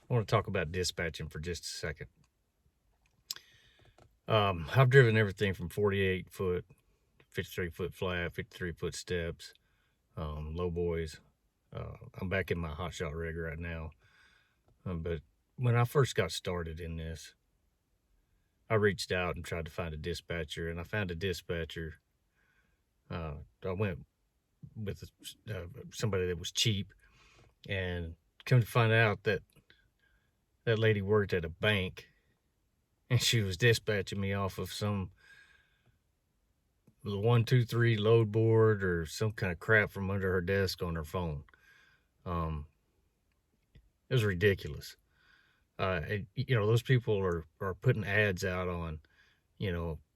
I want to talk about dispatching for just a second. I've driven everything from 48 foot, 53 foot flat, 53 foot steps, low boys. I'm back in my hot shot rig right now. But when I first got started in this, I reached out and tried to find a dispatcher, and I found a dispatcher. I went with somebody that was cheap, and come to find out that that lady worked at a bank, and she was dispatching me off of some 123 load board or some kind of crap from under her desk on her phone. It was ridiculous. Those people are putting ads out on,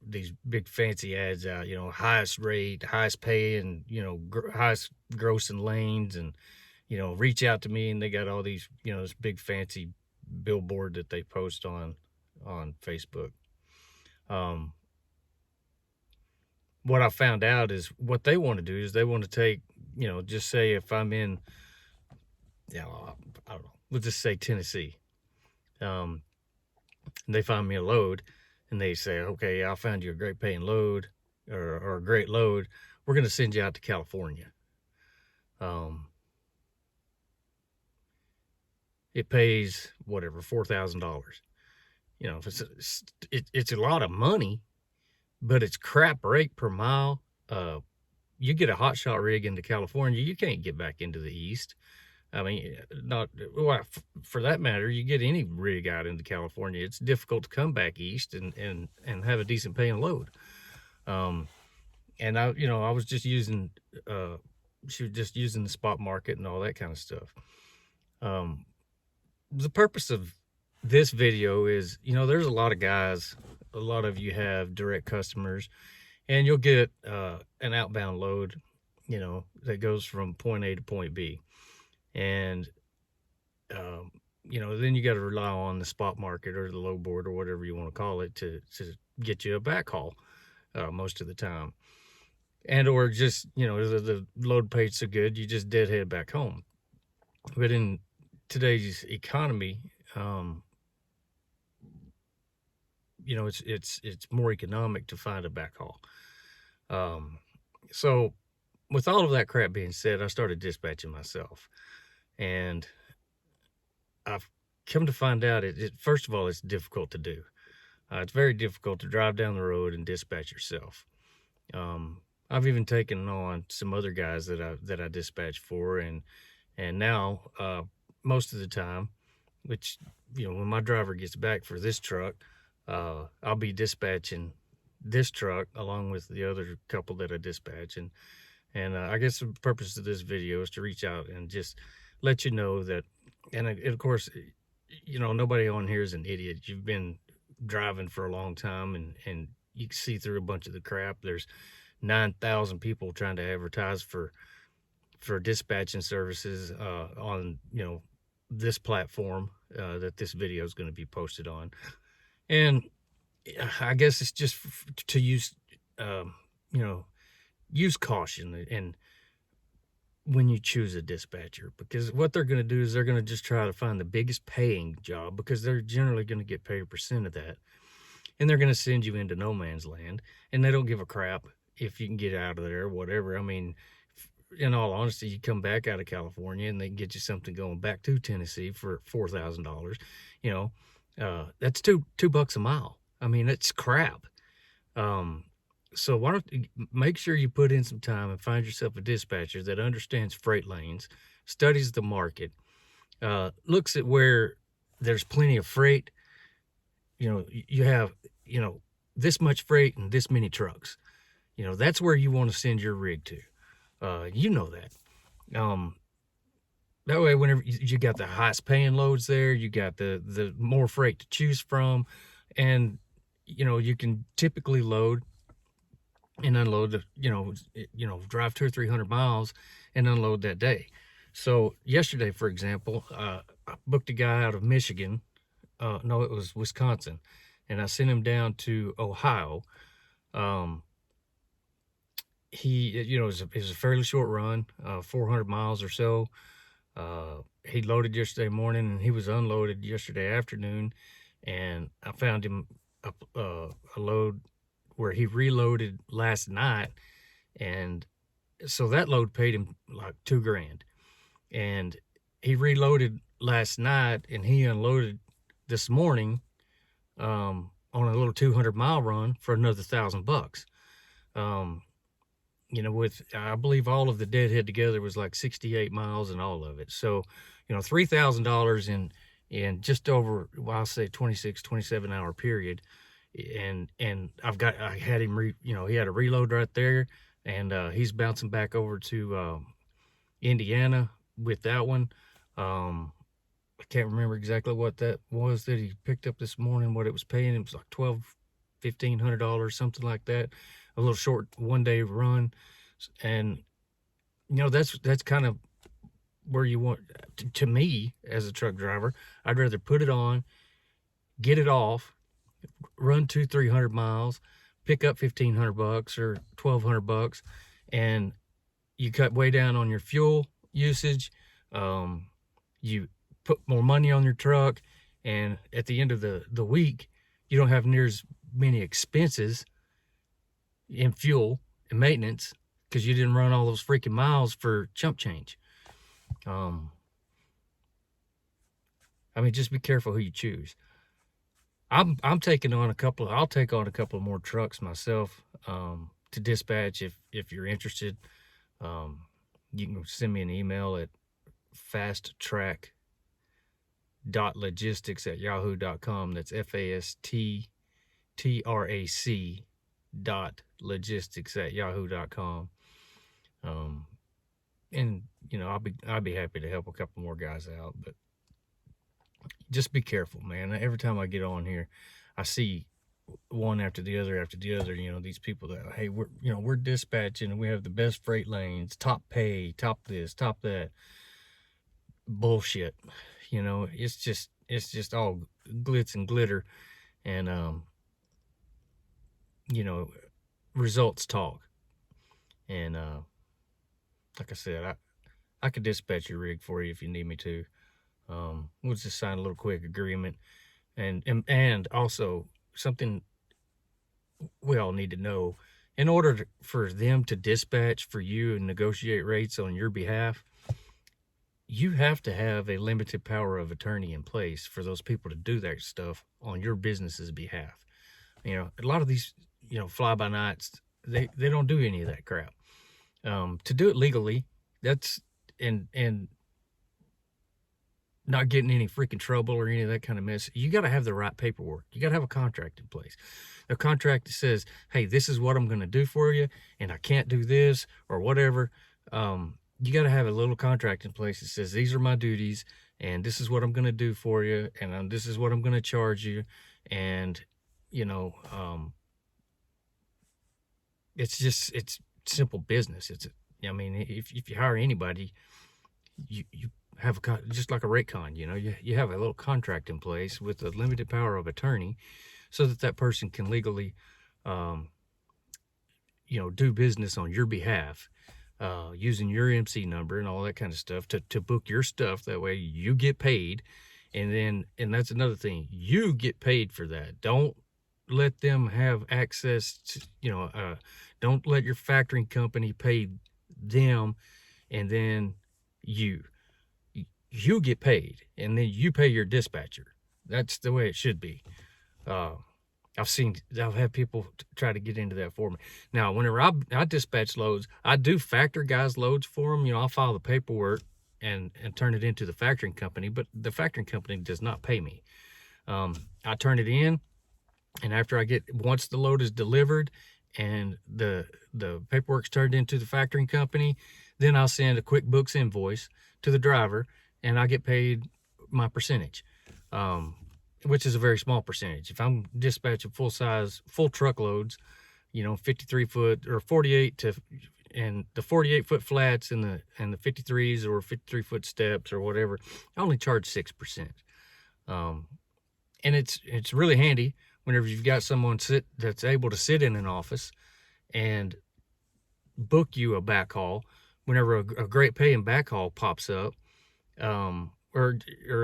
these big fancy ads out, highest rate, highest pay, and, highest grossing lanes, and, reach out to me, and they got all these, this big fancy billboard that they post on Facebook. What I found out is what they want to do is they want to take, just say if I'm in, I don't know, let's just say Tennessee. And they find me a load, and they say, okay, I found you a great paying load or a great load. We're going to send you out to California. It pays whatever, $4,000. It's a lot of money, but it's crap rate per mile. You get a hot shot rig into California, you can't get back into the East. I mean, not well, for that matter, you get any rig out into California, it's difficult to come back east and have a decent paying load. And I was just using, she was just using the spot market and all that kind of stuff. The purpose of this video is, there's a lot of guys, a lot of you have direct customers, and you'll get an outbound load, that goes from point A to point B. And, then you got to rely on the spot market or the low board or whatever you want to call it to get you a backhaul most of the time. And or just, the load paid so good, you just deadhead back home. But in today's economy, it's more economic to find a backhaul. So with all of that crap being said, I started dispatching myself. And I've come to find out first of all, it's difficult to do. It's very difficult to drive down the road and dispatch yourself. I've even taken on some other guys that I dispatch for, and now most of the time, which when my driver gets back for this truck, I'll be dispatching this truck along with the other couple that I dispatch, and I guess the purpose of this video is to reach out and just let you know that, and of course, nobody on here is an idiot. You've been driving for a long time, and you can see through a bunch of the crap. There's 9,000 people trying to advertise for dispatching services on this platform that this video is going to be posted on. And I guess it's just to use use caution and when you choose a dispatcher, because what they're going to do is they're going to just try to find the biggest paying job, because they're generally going to get paid a percent of that, and they're going to send you into no man's land, and they don't give a crap if you can get out of there or whatever. I mean, in all honesty, you come back out of California and they can get you something going back to Tennessee for $4,000. That's $2 a mile. I mean, it's crap. So why don't you make sure you put in some time and find yourself a dispatcher that understands freight lanes, studies the market, looks at where there's plenty of freight. You have, this much freight and this many trucks. That's where you want to send your rig to. That. That way, whenever you got the highest paying loads there, you got the more freight to choose from, and, you can typically load and unload, drive 200 or 300 miles and unload that day. So yesterday, for example, I booked a guy out of Michigan. No, it was Wisconsin. And I sent him down to Ohio. He, it was a fairly short run, 400 miles or so. He loaded yesterday morning and he was unloaded yesterday afternoon, and I found him a load where he reloaded last night, and so that load paid him like $2,000, and he reloaded last night and he unloaded this morning on a little 200-mile run for another $1,000. With, I believe all of the deadhead together was like 68 miles and all of it. So, $3,000 in just over, well, I'll say 26, 27 hour period. And I had him, he had a reload right there, and he's bouncing back over to Indiana with that one. I can't remember exactly what that was that he picked up this morning, what it was paying. It was like $1,500, something like that. A little short 1-day run. And, that's kind of where you want, to me as a truck driver, I'd rather put it on, get it off, run 200-300 miles, pick up $1,500 or $1,200, and you cut way down on your fuel usage. You put more money on your truck, and at the end of the week, you don't have near as many expenses in fuel and maintenance because you didn't run all those freaking miles for chump change. Just be careful who you choose. I'll take on a couple of more trucks myself to dispatch if you're interested. You can send me an email at fasttrack.logistics@yahoo.com. That's fasttrac.logistics@yahoo.com. And I'll be happy to help a couple more guys out, but just be careful, man. Every time I get on here, I see one after the other, these people that, hey, we're dispatching and we have the best freight lanes, top pay, top this, top that. Bullshit. It's just all glitz and glitter, and results talk. And like I said, I could dispatch your rig for you if you need me to. We'll just sign a little quick agreement, and also something we all need to know: in order for them to dispatch for you and negotiate rates on your behalf, you have to have a limited power of attorney in place for those people to do that stuff on your business's behalf. A lot of these, fly-by-nights, they don't do any of that crap. To do it legally, that's and not getting any freaking trouble or any of that kind of mess, you got to have the right paperwork. You got to have a contract in place. A contract that says, hey, this is what I'm going to do for you, and I can't do this or whatever. You got to have a little contract in place that says, these are my duties, and this is what I'm going to do for you, and this is what I'm going to charge you. And, it's simple business. If you hire anybody, you have just like a rate con, you have a little contract in place with a limited power of attorney so that person can legally, do business on your behalf, using your MC number and all that kind of stuff to book your stuff. That way you get paid. And that's another thing. You get paid for that. Don't let them have access to, don't let your factoring company pay them and then you get paid and then you pay your dispatcher. That's the way it should be. I've had people try to get into that for me. Now, whenever I dispatch loads, I do factor guys' loads for them. I'll file the paperwork and turn it into the factoring company, but the factoring company does not pay me. I turn it in, and once the load is delivered and the paperwork's turned into the factoring company, then I'll send a QuickBooks invoice to the driver, and I get paid my percentage, which is a very small percentage. If I'm dispatching full truckloads, 53 foot or 48 and the 48-foot flats and the 53s or 53-foot steps or whatever, I only charge 6%. And it's really handy whenever you've got someone that's able to sit in an office and book you a backhaul. Whenever a great paying backhaul pops up, Or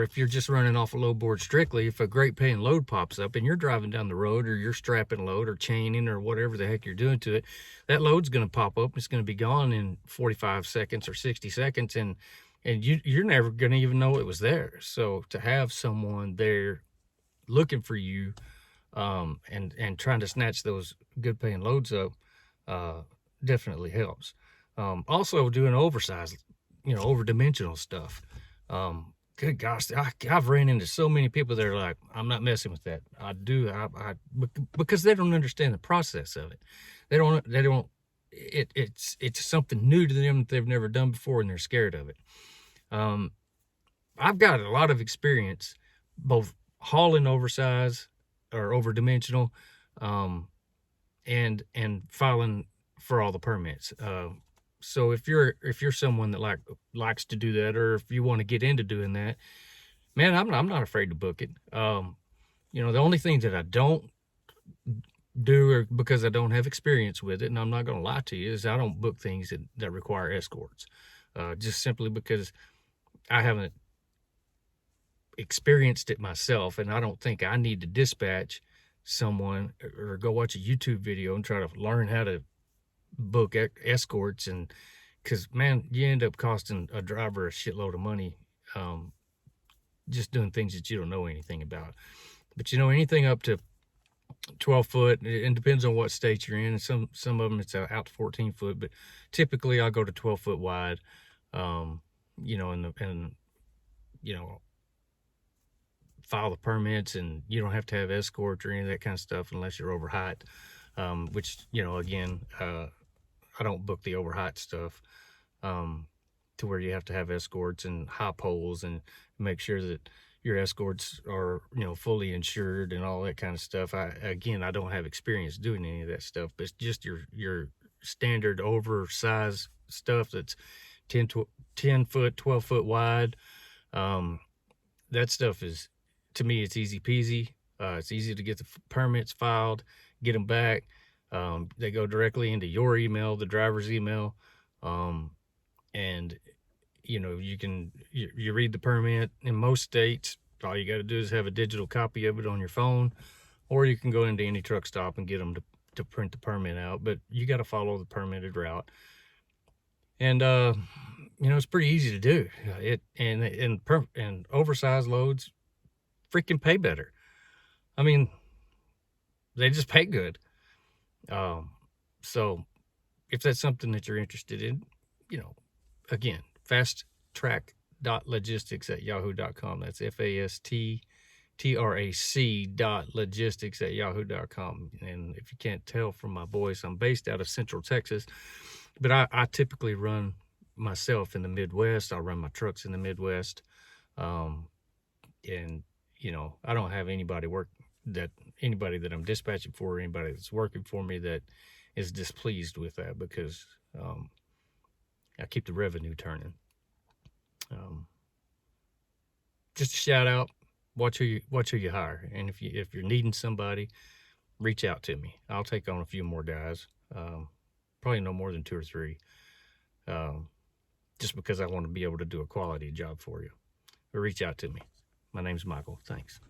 if you're just running off a load board strictly, if a great paying load pops up and you're driving down the road, or you're strapping load or chaining or whatever the heck you're doing to it, that load's going to pop up. It's going to be gone in 45 seconds or 60 seconds. And you're never going to even know it was there. So to have someone there looking for you, and trying to snatch those good paying loads up, definitely helps. Also doing oversized, over dimensional stuff. Good gosh, I've ran into so many people that are like, I'm not messing with that. Because they don't understand the process of it. It's something new to them that they've never done before, and they're scared of it. I've got a lot of experience both hauling oversized or over dimensional, and filing for all the permits. So if you're someone that likes to do that, or if you want to get into doing that, man, I'm not afraid to book it. The only thing that I don't do, or because I don't have experience with it, and I'm not going to lie to you, is I don't book things that require escorts, just simply because I haven't experienced it myself, and I don't think I need to dispatch someone or go watch a YouTube video and try to learn how to book escorts. And because, man, you end up costing a driver a shitload of money, just doing things that you don't know anything about. But anything up to 12 foot, it depends on what state you're in. Some of them it's out to 14 foot, but typically I'll go to 12 foot wide. File the permits, and you don't have to have escorts or any of that kind of stuff unless you're over height, which, again, I don't book the over height stuff, to where you have to have escorts and high poles, and make sure that your escorts are, fully insured and all that kind of stuff. I don't have experience doing any of that stuff, but it's just your standard oversized stuff that's 10 foot, 12 foot wide. That stuff is, to me, it's easy peasy. It's easy to get the permits filed, get them back. They go directly into your email, the driver's email. And you read the permit. In most states, all you got to do is have a digital copy of it on your phone, or you can go into any truck stop and get them to print the permit out. But you got to follow the permitted route. And, it's pretty easy to do it. And oversized loads freaking pay better. I mean, they just pay good. So if that's something that you're interested in, again, fasttrack.logistics@yahoo.com. That's FASTTRAC.logistics@yahoo.com. And if you can't tell from my voice, I'm based out of Central Texas, but I typically run myself in the Midwest. I'll run my trucks in the Midwest. And I don't have anybody that I'm dispatching for, or anybody that's working for me that is displeased with that, because I keep the revenue turning. Just a shout out, watch who you hire. And if you're needing somebody, reach out to me. I'll take on a few more guys, probably no more than 2 or 3, just because I want to be able to do a quality job for you. But reach out to me. My name's Michael. Thanks.